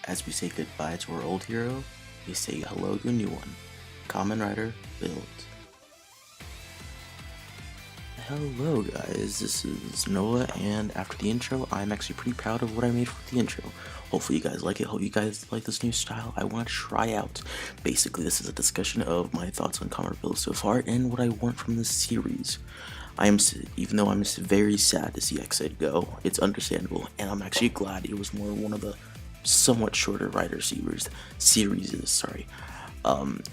As we say goodbye to our old hero, we say hello to a new one. Kamen Rider Build. Hello guys, this is Noah, and after the intro, I'm actually pretty proud of what I made for the intro. Hopefully you guys like it, hope you guys like this new style I want to try out. Basically, this is a discussion of my thoughts on Kamen Rider Build so far, and what I want from this series. Even though I'm very sad to see X8 go, it's understandable, and I'm actually glad it was more one of the somewhat shorter Rider series, sorry.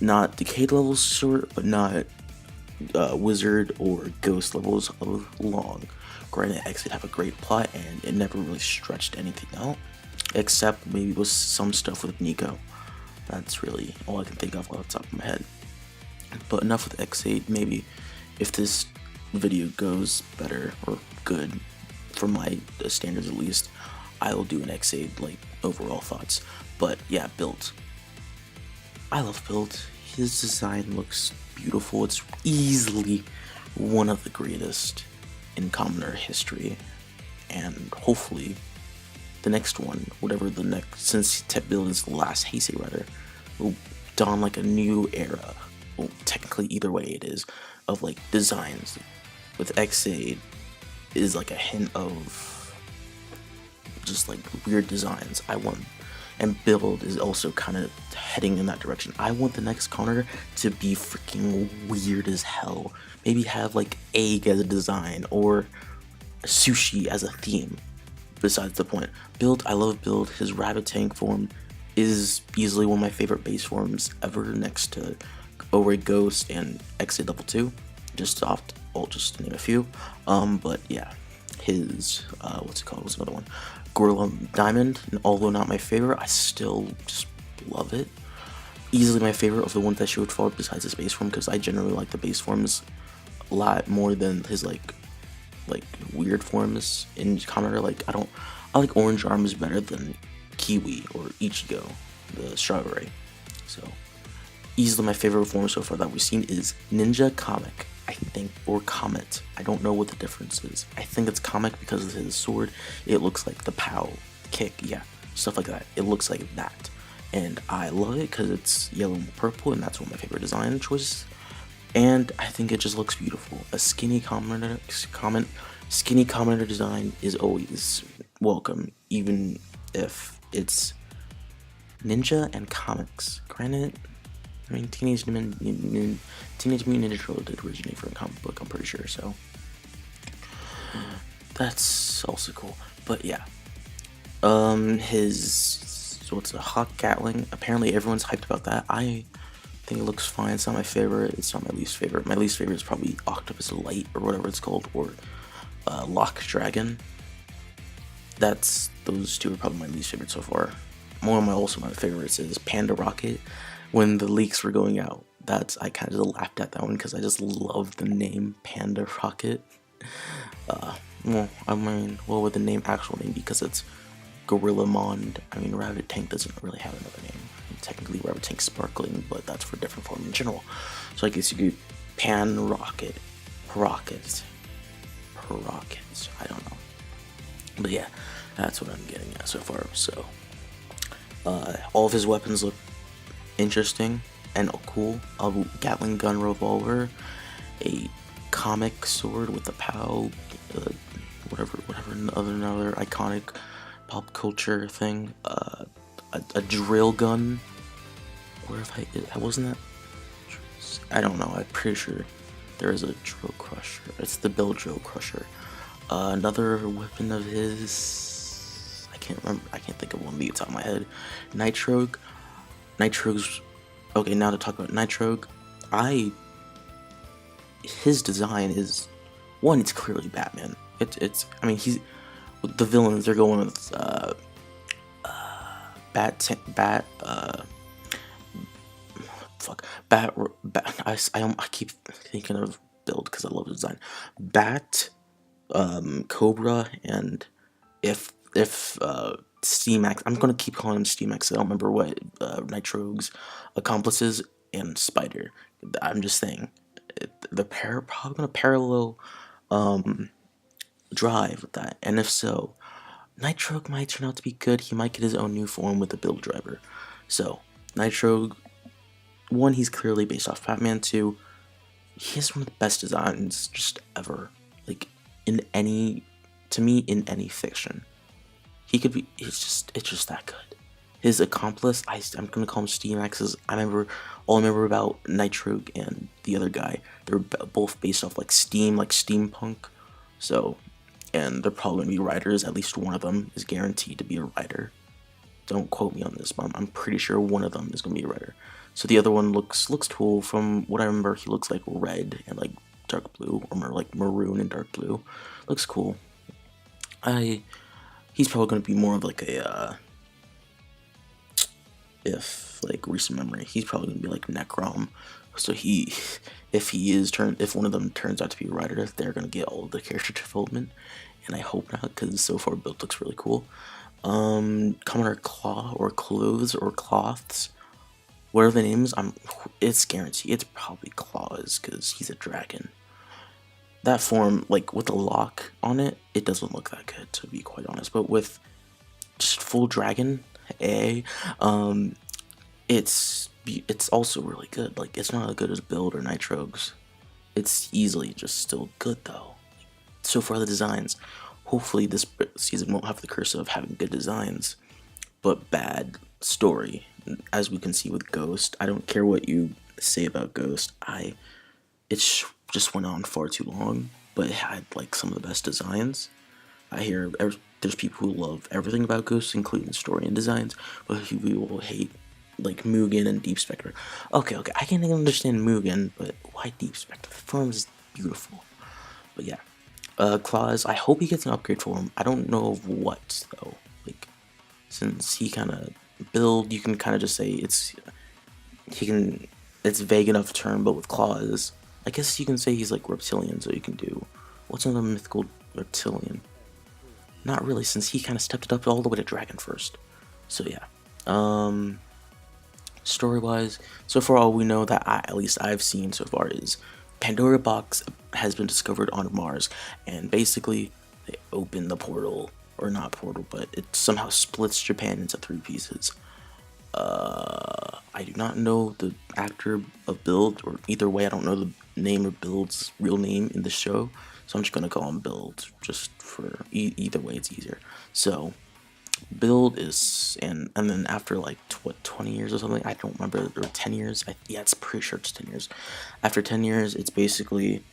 Not Decade levels short, but not Wizard or Ghost levels of long. Granted, X did have a great plot and it never really stretched anything out, except maybe with some stuff with Nico. That's really all I can think of off the top of my head. But enough with X8. Maybe if this video goes better or good, for my standards at least, I will do an X8 like overall thoughts. But yeah, Build. I love Build. His design looks beautiful. It's easily one of the greatest in Kamen Rider history, and hopefully the next one, whatever the next, since Build is the last Heisei Rider, will dawn like a new era. Well, technically either way it is, of like designs. With X8 is like a hint of just like weird designs. And Build is also kind of heading in that direction. I want the next counter to be freaking weird as hell. Maybe have like egg as a design or sushi as a theme. Besides the point, Build, I love Build. His rabbit tank form is easily one of my favorite base forms ever, next to Ore Ghost and X8 level 2. Just to name a few. But yeah, his what's it called? What's another one? Gorilla Diamond, and although not my favorite, I still just love it. Easily my favorite of the ones that showed forward besides his base form, because I generally like the base forms a lot more than his like weird forms in Kamen Rider. Like I like Orange Arms better than Kiwi or Ichigo, the strawberry. So easily my favorite form so far that we've seen is Ninja Comic, I think, or Comet. I don't know what the difference is. I think it's Comic because of his sword. It looks like the POW kick, yeah, stuff like that. It looks like that, and I love it because it's yellow and purple, and that's one of my favorite design choices. And I think it just looks beautiful. A skinny skinny Kamen Rider design is always welcome, even if it's ninja and comics. Granted, I mean, Teenage Mutant Ninja Turtles did originate from a comic book, I'm pretty sure, so that's also cool. But yeah, what's a Hawk Gatling? Apparently, everyone's hyped about that. I think it looks fine. It's not my favorite. It's not my least favorite. My least favorite is probably Octopus Light or whatever it's called, or Lock Dragon. Those two are probably my least favorite so far. Also my favorites is Panda Rocket. When the leaks were going out, I kind of laughed at that one because I just love the name Panda Rocket. Well, with the actual name, because it's Gorilla Mond. I mean, Rabbit Tank doesn't really have another name. Technically, Rabbit Tank Sparkling, but that's for a different form in general. So I guess you could Pan Rocket, Rockets. I don't know, but yeah, that's what I'm getting at so far. So, all of his weapons look interesting and cool. A Gatling gun revolver, a comic sword with a POW, whatever another iconic pop culture thing, a drill gun, or if I wasn't that, I don't know, I'm pretty sure there is a drill crusher. It's the Build Drill Crusher. Another weapon of his, I can't think of one off the top of my head. Nitrogue. Okay, now to talk about Nitrogue, his design is, one, it's clearly Batman. I mean, the villains, they're going with I keep thinking of Build because I love the design. Bat, Cobra, and if Steamax. I'm gonna keep calling him Steamax. I don't remember what Nitrogue's accomplices, and Spider. I'm just saying, probably gonna parallel drive with that, and if so, Nitrogue might turn out to be good. He might get his own new form with the build driver. So, Nitrogue, 1, he's clearly based off Batman. 2, he has one of the best designs just ever. Like, in any, to me, in any fiction. He could be, it's just that good. His accomplice, I'm gonna call him Steamax, I remember about Nitrogue and the other guy, they're both based off like Steam, like steampunk. So, and they're probably gonna be writers, at least one of them is guaranteed to be a writer. Don't quote me on this, but I'm pretty sure one of them is gonna be a writer. So the other one looks cool. From what I remember, he looks like red and like dark blue, or more like maroon and dark blue. Looks cool. He's probably gonna be more of like a if like recent memory, he's probably gonna be like Necrom. So if one of them turns out to be a writer, they're gonna get all of the character development, and I hope not, because so far build looks really cool. Commoner Claw or Clothes or Cloths, whatever the name is, it's guaranteed it's probably Claws because he's a dragon. That form, like with the lock on it, it doesn't look that good, to be quite honest. But with just full dragon, it's also really good. Like, it's not as good as Build or Nitrogues. It's easily just still good though. So far the designs, hopefully this season won't have the curse of having good designs, but bad story. As we can see with Ghost, I don't care what you say about Ghost. It just went on far too long, but it had like some of the best designs. I hear there's people who love everything about Ghost, including story and designs, but who will hate like Mugen and Deep Spectre. Okay, I can't even understand Mugen, but why Deep Spectre? The form is beautiful. But yeah, Claws, I hope he gets an upgrade for him. I don't know of what though. Like, since he kind of Build, you can kind of just say it's vague enough term, but with Claws, I guess you can say he's like reptilian, so you can do, what's another mythical reptilian? Not really, since he kind of stepped it up all the way to dragon first. So yeah. Story-wise, so far all we know that at least I've seen so far is Pandora Box has been discovered on Mars, and basically they open the portal, or not portal, but it somehow splits Japan into 3 pieces. I do not know the actor of Build, or either way, I don't know the name of Build's real name in the show, so I'm just gonna call him Build, just for either way it's easier. So Build is, and then after like 20 years or something, I don't remember, or 10 years, yeah, it's pretty sure it's 10 years. After 10 years, it's basically,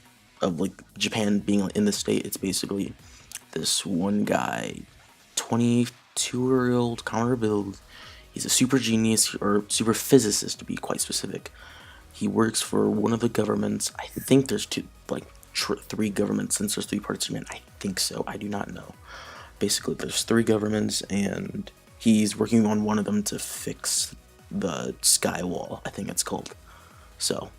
of like Japan being in the state, it's basically this one guy, 22-year-old Kamen Rider Build. He's a super genius, or super physicist to be quite specific. He works for one of the governments. I think there's 3 governments, since there's 3 parts of Japan. I think so, I do not know. Basically, there's 3 governments, and he's working on one of them to fix the sky wall, I think it's called. So,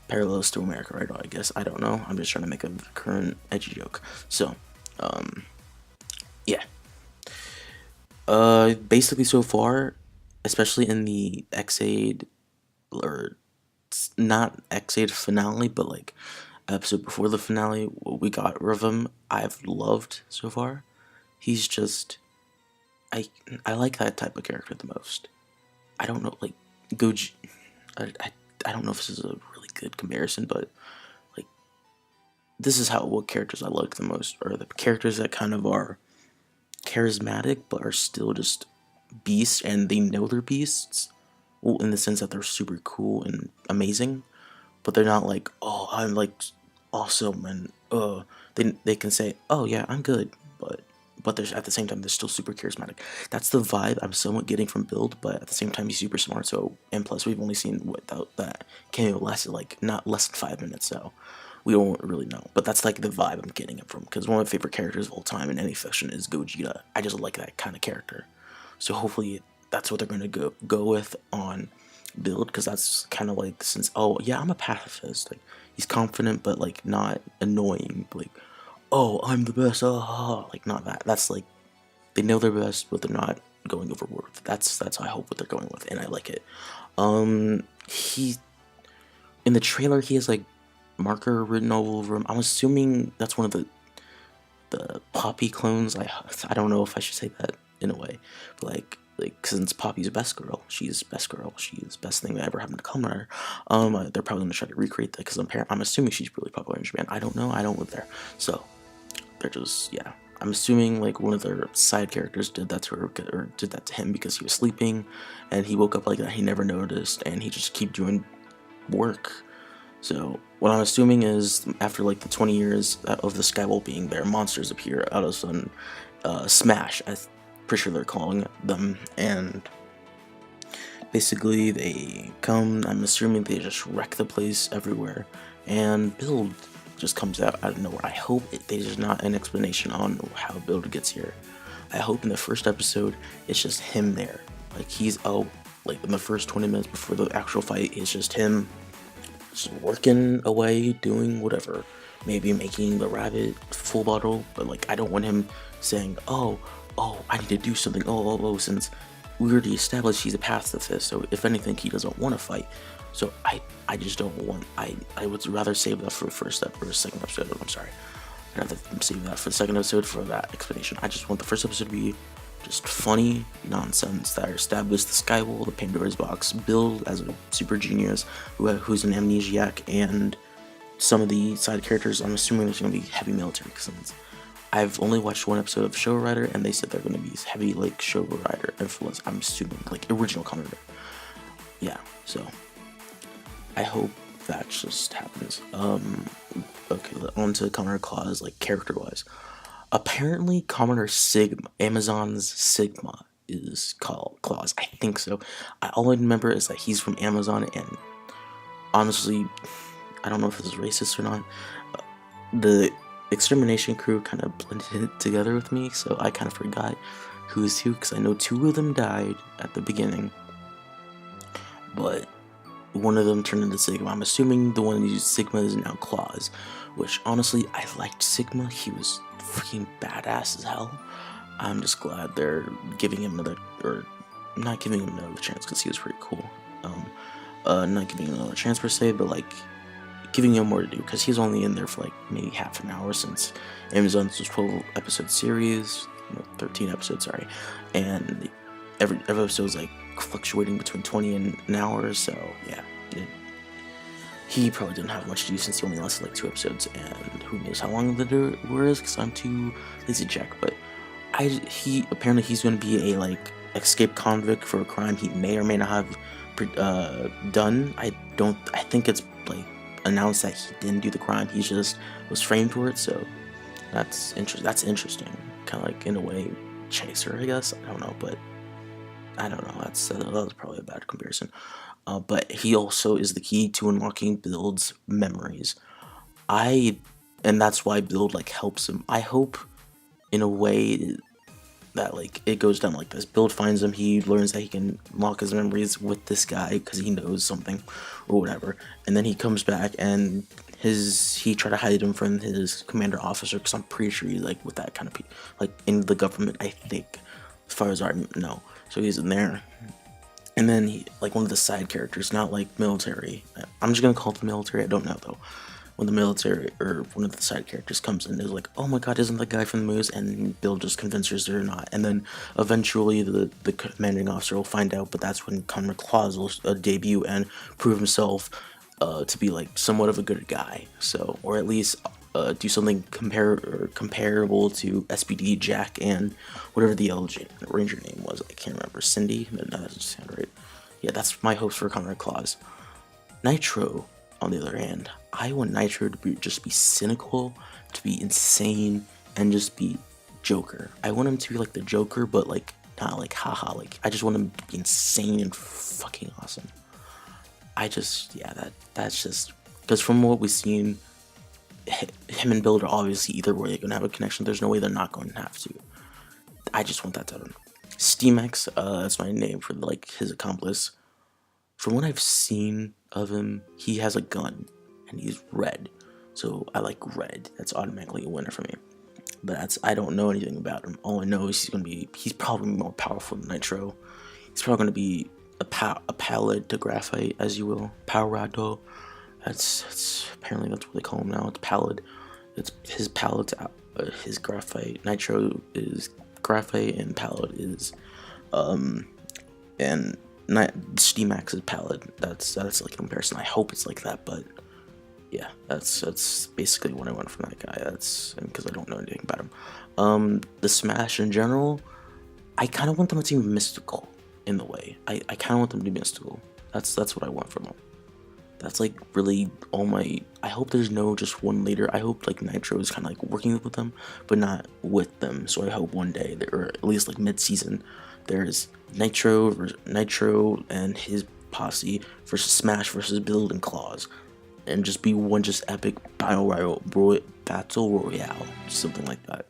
parallels to America, right? I guess, I don't know. I'm just trying to make a current edgy joke. So, yeah. Basically so far, especially in the X-Aid, or not X-Aid finale, but like episode before the finale, what we got rid of him, I've loved so far. He's just, I like that type of character the most. I don't know, like Goji, I don't know if this is a really good comparison, but like, this is what characters I like the most, or the characters that kind of are charismatic but are still just beasts, and they know they're beasts. Well, in the sense that they're super cool and amazing, but they're not like, oh, I'm like awesome, and they can say, oh yeah, I'm good, but there's, at the same time, they're still super charismatic. That's the vibe I'm somewhat getting from Build, but at the same time, he's super smart. So, and plus, we've only seen without that cameo lasted like not less than 5 minutes, so we don't really know. But that's like the vibe I'm getting it from, because one of my favorite characters of all time in any fiction is Gogeta. I just like that kind of character. So hopefully that's what they're going to go with on Build, because that's kind of like, since, oh yeah, I'm a pacifist. Like, he's confident, but like not annoying. Like, oh, I'm the best, like, not that. That's like, they know they're best, but they're not going overboard. That's how I hope what they're going with, and I like it. He, in the trailer, he has like marker written all over him. I'm assuming that's one of the the Poppy clones. I don't know if I should say that in a way, but like since Poppy's best girl, she's best girl, she's best thing that ever happened to Kamen Rider. They're probably gonna try to recreate that because I'm assuming she's really popular in Japan. I don't know, I don't live there, so they're just, yeah. I'm assuming like one of their side characters did that to her, or did that to him because he was sleeping, and he woke up like that. He never noticed, and he just keep doing work. So what I'm assuming is after like the 20 years of the Skywall being there, monsters appear out of sudden. Smash, I'm pretty sure they're calling them, and basically they come. I'm assuming they just wreck the place everywhere, and Build just comes out of nowhere. I hope there's not an explanation on how Build gets here. I hope in the first episode it's just him there, like he's out, like in the first 20 minutes before the actual fight, it's just him just working away, doing whatever, maybe making the rabbit full bottle, but like I don't want him saying, oh, I need to do something, since we already established he's a pacifist, so if anything he doesn't want to fight. So I just don't want, I would rather save that for the first or second episode. I'm sorry, I'd rather save that for the second episode for that explanation. I just want the first episode to be just funny nonsense that established the Skywall, the Pandora's box, Build as a super genius who's an amnesiac, and some of the side characters. I'm assuming there's going to be heavy military, because I've only watched one episode of Show Rider, and they said they're going to be heavy like Show Rider influence. I'm assuming like original Kamen Rider. Yeah, so I hope that just happens. Okay, on to Kamen Rider Claws, like character-wise. Apparently, Kamen Rider Sigma, Amazon's Sigma, is called Claws. I think so. All I remember is that he's from Amazon, and honestly, I don't know if this is racist or not. The extermination crew kind of blended together with me, so I kind of forgot who's who, because I know two of them died at the beginning, but one of them turned into Sigma. I'm assuming the one who used Sigma is now Claws, which honestly, I liked Sigma. He was freaking badass as hell. I'm just glad they're giving him another, or not giving him another chance, because he was pretty cool. Not giving him another chance per se, but like giving him more to do, because he's only in there for like maybe half an hour, since Amazon's 12 episode series, 13 episodes, sorry, and every episode is like fluctuating between 20 and an hour, so yeah, he probably didn't have much to do since he only lasted like 2 episodes, and who knows how long the war is, because I'm too lazy to check. But apparently he's going to be a like escaped convict for a crime he may or may not have done. I think it's like announced that he didn't do the crime, he just was framed for it, so that's interesting, kind of like in a way Chaser, I guess. I don't know, but I don't know, that was probably a bad comparison. But he also is the key to unlocking Build's memories. And that's why Build like helps him. I hope in a way that like it goes down like this. Build finds him, he learns that he can unlock his memories with this guy because he knows something or whatever, and then he comes back and he tried to hide him from his commander officer, because I'm pretty sure he's like with that kind of people, like in the government, I think, as far as I know. So he's in there, and then he, like one of the side characters, not like military, I'm just gonna call it the military, I don't know though, when the military or one of the side characters comes in, is like, oh my god, isn't that guy from the movies? And Bill just convinces her not, and then eventually the commanding officer will find out, but that's when Kamen Rider Claws will debut and prove himself to be like somewhat of a good guy, so, or at least do something comparable to SPD Jack and whatever the Ranger name was. I can't remember. Cindy? No, that doesn't sound right. Yeah, that's my hopes for Kamen Rider Claws. Nitro, on the other hand, I want Nitro to just be cynical, to be insane, and just be Joker. I want him to be like the Joker, but like not like haha. Like I just want him to be insane and fucking awesome. That's just because from what we've seen, him and Build are obviously either way they're gonna have a connection. There's no way they're not going to have to. I just want that to happen. Steamex, that's my name for like his accomplice. From what I've seen of him, he has a gun and he's red, so I like red. That's automatically a winner for me. But I don't know anything about him. All I know is he's probably more powerful than Nitro. He's probably gonna be a pallid to graphite, as you will. Parado. That's apparently that's what they call him now. It's pallid. it's his palette, his graphite. Nitro is graphite, and palette is and Steam Max's palette. That's like a comparison. I hope it's like that, but yeah, that's basically what I want from that guy. That's because I don't know anything about him. The Smash in general, I kind of want them to be mystical in the way. I kind of want them to be mystical. That's what I want from them. That's like really all my. I hope there's no just one leader. I hope like Nitro is kind of like working with them, but not with them. So I hope one day, or at least like mid-season, there's Nitro and his posse versus Smash versus Build and Claws, and just be one just epic battle royale, something like that.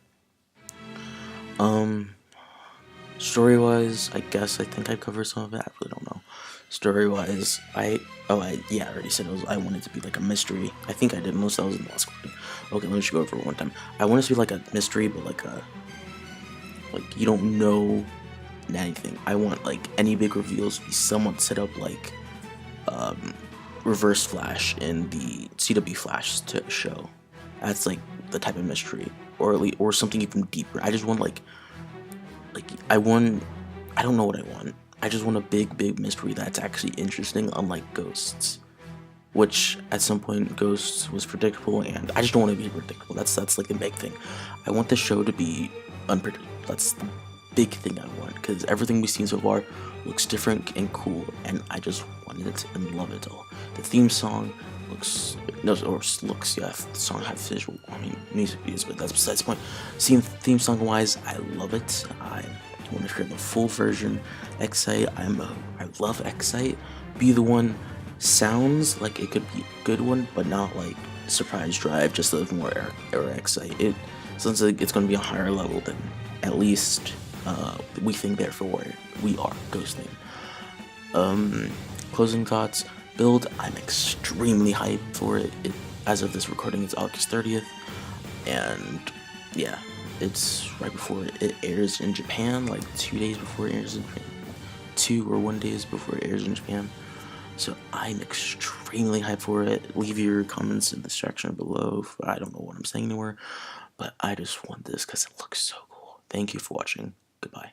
Story-wise, I think I covered some of it. I really don't know. Story-wise, I already said I wanted to be like a mystery. I think I did. Most that was in the last one. Okay, let me just go over it one time. I want it to be like a mystery, but like you don't know anything. I want like any big reveals to be somewhat set up like Reverse Flash in the CW Flash show. That's like the type of mystery, or something even deeper. I just want I don't know what I want. I just want a big mystery that's actually interesting, unlike Ghosts, which at some point Ghosts was predictable, and I just don't want to be predictable. That's like the big thing. I want the show to be unpredictable. That's the big thing I want, because everything we've seen so far looks different and cool, and I just wanted it and love it all. The theme song looks, yeah, the song has visual, music videos, but that's besides the point. Seeing theme song wise, I love it. I want to hear the full version. Excite, I love Excite. Be the One sounds like it could be a good one, but not like Surprise Drive, just a more era Excite. It sounds like it's going to be a higher level than at least we think, therefore we are Ghost Name. Closing thoughts. Build, I'm extremely hyped for it. As of this recording, it's August 30th, and yeah, it's right before it airs in Japan, like 2 days before it airs in Japan. 2 or 1 days before it airs in Japan. So I'm extremely hyped for it. Leave your comments in the section below. I don't know what I'm saying anymore, but I just want this because it looks so cool. Thank you for watching. Goodbye.